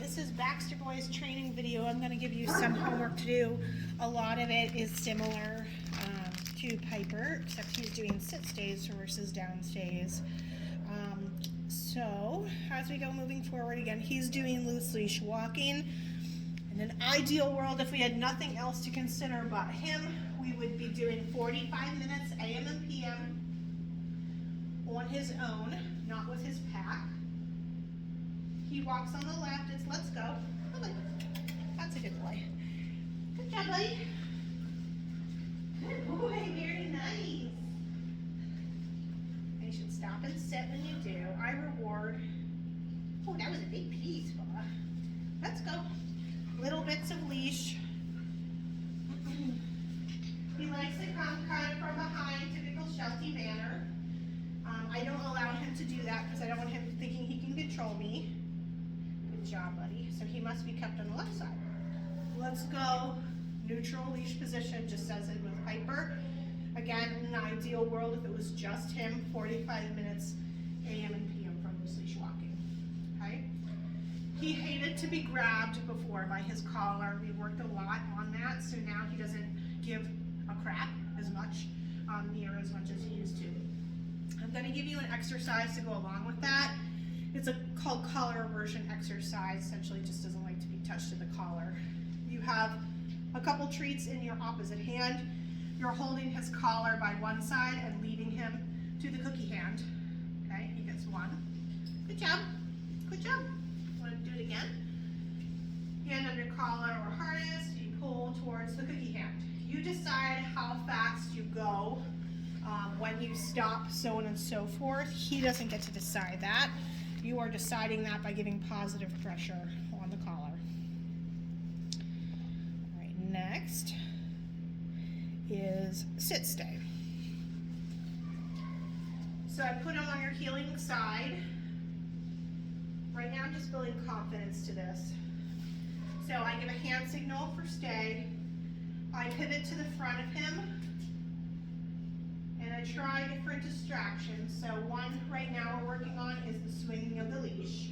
This is Baxter Boy's training video. I'm going to give you some homework to do. A lot of it is similar to Piper, except he's doing sit stays versus down stays. So as we go moving forward, again, he's doing loose leash walking. In an ideal world, if we had nothing else to consider but him, we would be doing 45 minutes AM and PM on his own, not with his pack. He walks on the left, it's let's go. Oh, that's a good boy. Good job, buddy. Good boy, very nice. And you should stop and sit when you do. I reward. Oh, that was a big piece, Bubba. Let's go. Little bits of leash. He likes to come kind of from behind, typical Sheltie manner. I don't allow him to do that because I don't want him thinking he can control me. Good job, buddy. So he must be kept on the left side. Let's go. Neutral leash position, just as it with Piper. Again, in an ideal world, if it was just him, 45 minutes AM and PM for loose leash walking. Okay? He hated to be grabbed before by his collar. We worked a lot on that, so now he doesn't give a crap as much, near as much as he used to. I'm going to give you an exercise to go along with that. It's called collar aversion exercise. Essentially, just doesn't like to be touched in the collar. You have a couple treats in your opposite hand. You're holding his collar by one side and leading him to the cookie hand. Okay, he gets one. Good job. Good job. Want to do it again? Hand under collar or harness. You pull towards the cookie hand. You decide how fast you go. When you stop, so on and so forth. He doesn't get to decide that. You are deciding that by giving positive pressure on the collar. All right, next is sit stay. So I put him on your healing side. Right now I'm just building confidence to this. So I give a hand signal for stay. I pivot to the front of him. And I try different distractions. So one right now we're working on is the swinging of the leash.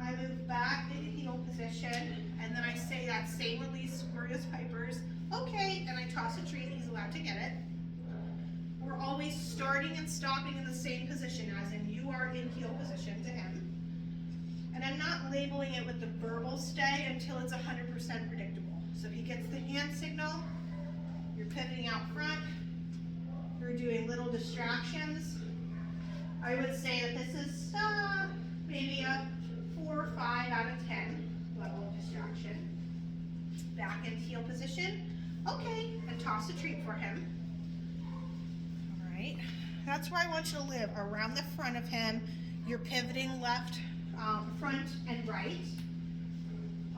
I move back into heel position, and then I say that same release word as Piper's. Okay, and I toss a treat. He's allowed to get it. We're always starting and stopping in the same position, as in you are in heel position to him. And I'm not labeling it with the verbal stay until it's 100% predictable. So he gets the hand signal. You're pivoting out front. We're doing little distractions. I would say that this is maybe a 4 or 5 out of 10 level of distraction. Back in heel position. Okay, and toss a treat for him. All right, that's where I want you to live, around the front of him. You're pivoting left, front, and right,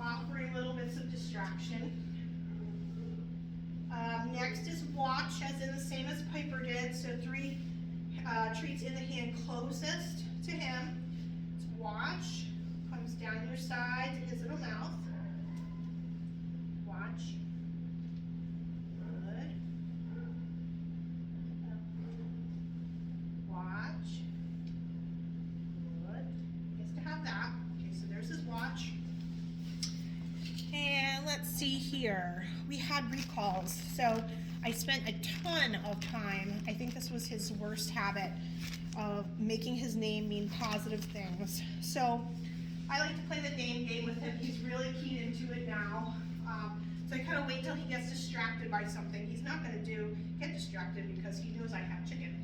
offering little bits of distraction. Next is watch, as in the same as Piper did. So 3 treats in the hand closest to him. It's watch, comes down your side to his little mouth. Watch. Good. Watch. Good. He gets to have that. Okay, so there's his watch. And let's see here. We had recalls. So I spent a ton of time. I think this was his worst habit of making his name mean positive things. So I like to play the name game with him. He's really keyed into it now. So I kind of wait till he gets distracted by something. He's not going to get distracted because he knows I have chicken.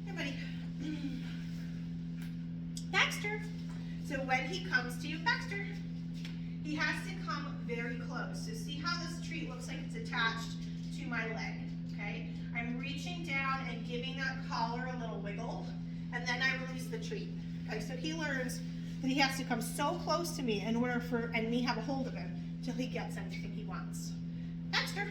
Hey, buddy. Baxter. So when he comes to you, Baxter, he has to come very close. So see how this treat looks like it's attached to my leg, okay? I'm reaching down and giving that collar a little wiggle, and then I release the treat. Okay, so he learns that he has to come so close to me in order for, and me have a hold of him till he gets anything he wants. Baxter.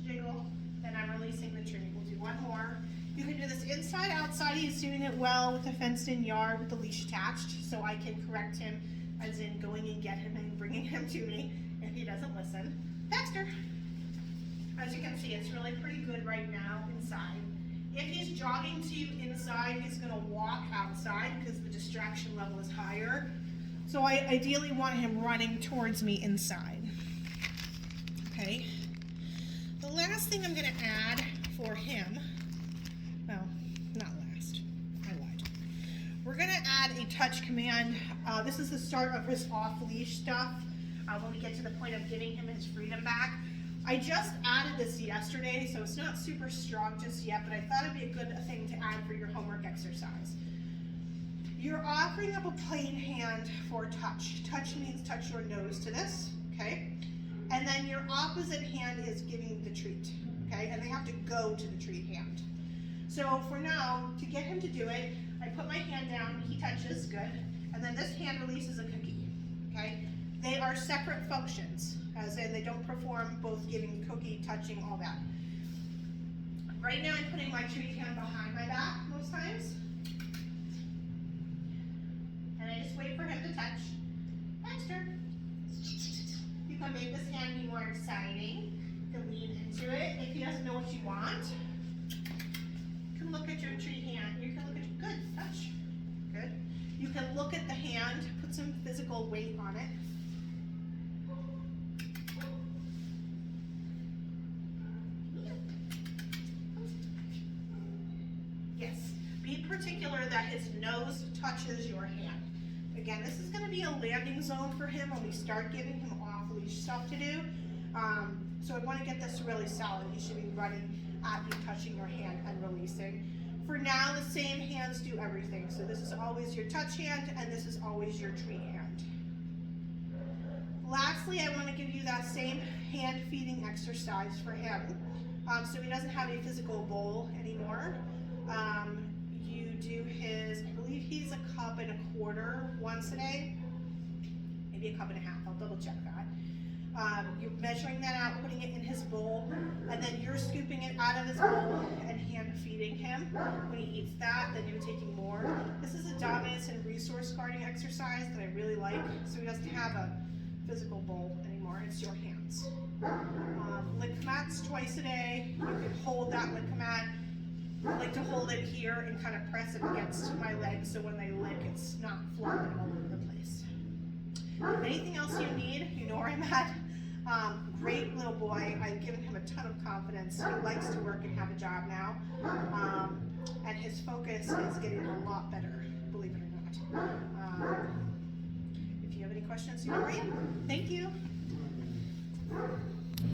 Jiggle, then I'm releasing the treat. We'll do one more. You can do this inside, outside. He's doing it well with a fenced-in yard with the leash attached, so I can correct him, as in going and get him and bringing him to me if he doesn't listen. Baxter. As you can see, it's really pretty good right now inside. If he's jogging to you inside, he's gonna walk outside because the distraction level is higher. So I ideally want him running towards me inside. Okay. The last thing I'm gonna add for him, well, not last, I lied. We're gonna add a touch command. This is the start of his off-leash stuff. When we get to the point of giving him his freedom back. I just added this yesterday, so it's not super strong just yet, but I thought it'd be a good thing to add for your homework exercise. You're offering up a plain hand for touch. Touch means touch your nose to this, okay? And then your opposite hand is giving the treat, okay? And they have to go to the treat hand. So for now, to get him to do it, I put my hand down, he touches, good. And then this hand releases a cookie, okay? They are separate functions, as in they don't perform both giving, cookie, touching, all that. Right now I'm putting my treat hand behind my back most times. And I just wait for him to touch. Baxter. You can make this hand be more exciting. You can lean into it. If he doesn't know what you want, you can look at your treat hand. You can look at, good, touch, good. You can look at the hand, put some physical weight on it. Yes, be particular that his nose touches your hand. Again, this is going to be a landing zone for him when we start giving him off-leash stuff to do. So I want to get this really solid. He should be running at you, touching your hand and releasing. For now, the same hands do everything. So this is always your touch hand and this is always your treat hand. Lastly, I want to give you that same hand feeding exercise for him. So he doesn't have a physical bowl anymore. You do his, I believe he's a cup and a quarter once a day, maybe a cup and a half, I'll double check that. You're measuring that out, putting it in his bowl, and then you're scooping it out of his bowl and hand feeding him. When he eats that, then you're taking more. This is a dominance and resource guarding exercise that I really like, so he doesn't have a physical bowl anymore, it's your hands. Lick mats twice a day. You can hold that lick mat. I like to hold it here and kind of press it against my legs so when they lick it's not flopping all over the place. Anything else you need, you know where I'm at. Great little boy. I've given him a ton of confidence. He likes to work and have a job now. And his focus is getting a lot better, believe it or not. If you have any questions, you know where I am. Thank you.